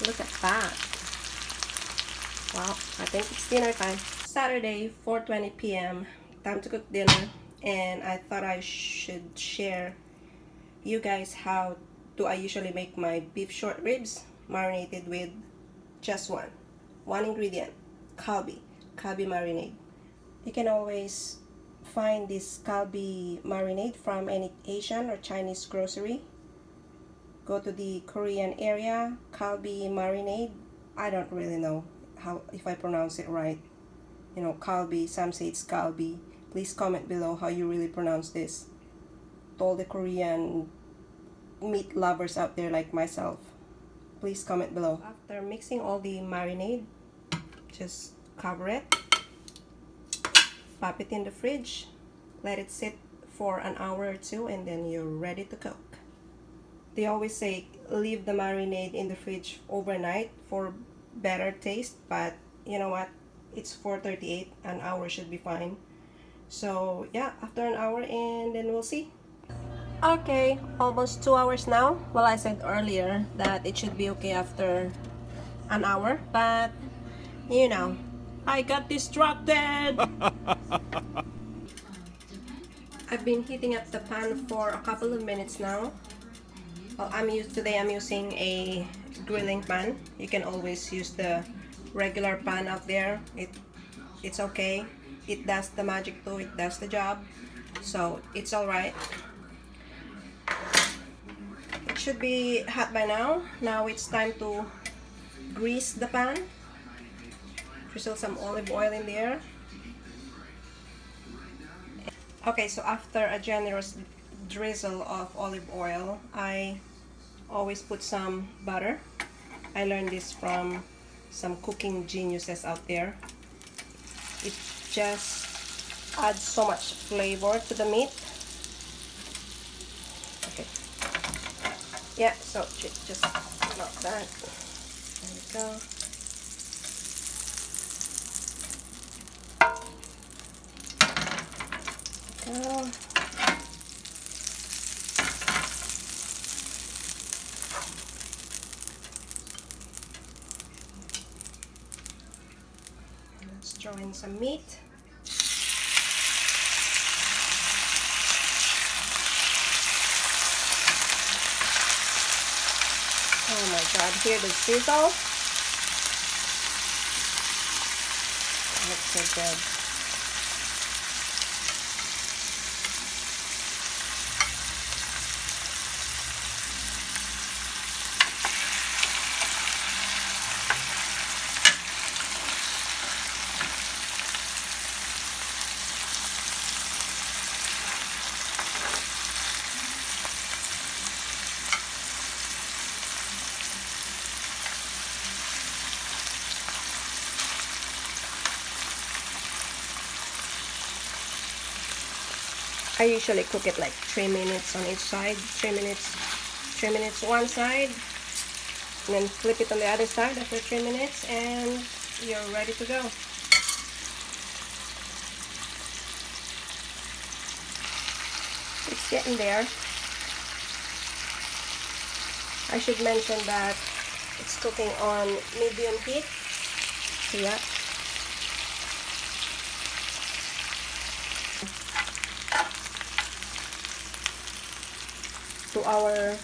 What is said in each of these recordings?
Look at that. Wow, I think it's dinner time. Saturday, 4:20 p.m. Time to cook dinner, and I thought I should share you guys how do I usually make my beef short ribs marinated with just one ingredient, kalbi marinade. You can always find this kalbi marinade from any Asian or Chinese grocery. Go to the Korean area, kalbi marinade. I don't really know how if I pronounce it right. You know, kalbi, some say it's galbi. Please comment below how you really pronounce this. To all the Korean meat lovers out there like myself, please comment below. After mixing all the marinade, just cover it, pop it in the fridge, let it sit for an hour or two, and then you're ready to cook. They always say leave the marinade in the fridge overnight for better taste, but you know what, it's 4:38, an hour should be fine. So yeah, after an hour, and then we'll see. Okay, almost 2 hours now. Well, I said earlier that it should be okay after an hour, but you know, I got distracted. I've been heating up the pan for a couple of minutes now. Well, today I'm using a grilling pan. You can always use the regular pan out there. It's okay. It does the magic too. It does the job. So it's all right. It should be hot by now. Now it's time to grease the pan. Drizzle some olive oil in there. Okay, so after a generous drizzle of olive oil, I always put some butter. I learned this from some cooking geniuses out there. It just adds so much flavor to the meat. Okay. Yeah, so just knock that. There we go. Let's throw in some meat. Oh my god, hear the sizzle? Looks so good. I usually cook it like 3 minutes on each side, 3 minutes one side, and then flip it on the other side after 3 minutes, and you're ready to go. It's getting there. I should mention that it's cooking on medium heat. So yeah. To our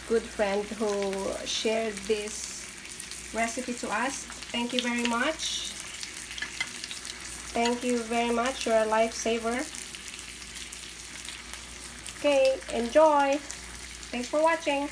good friend who shared this recipe to us, thank you very much. Thank you very much. You're a lifesaver. Okay, enjoy. Thanks for watching.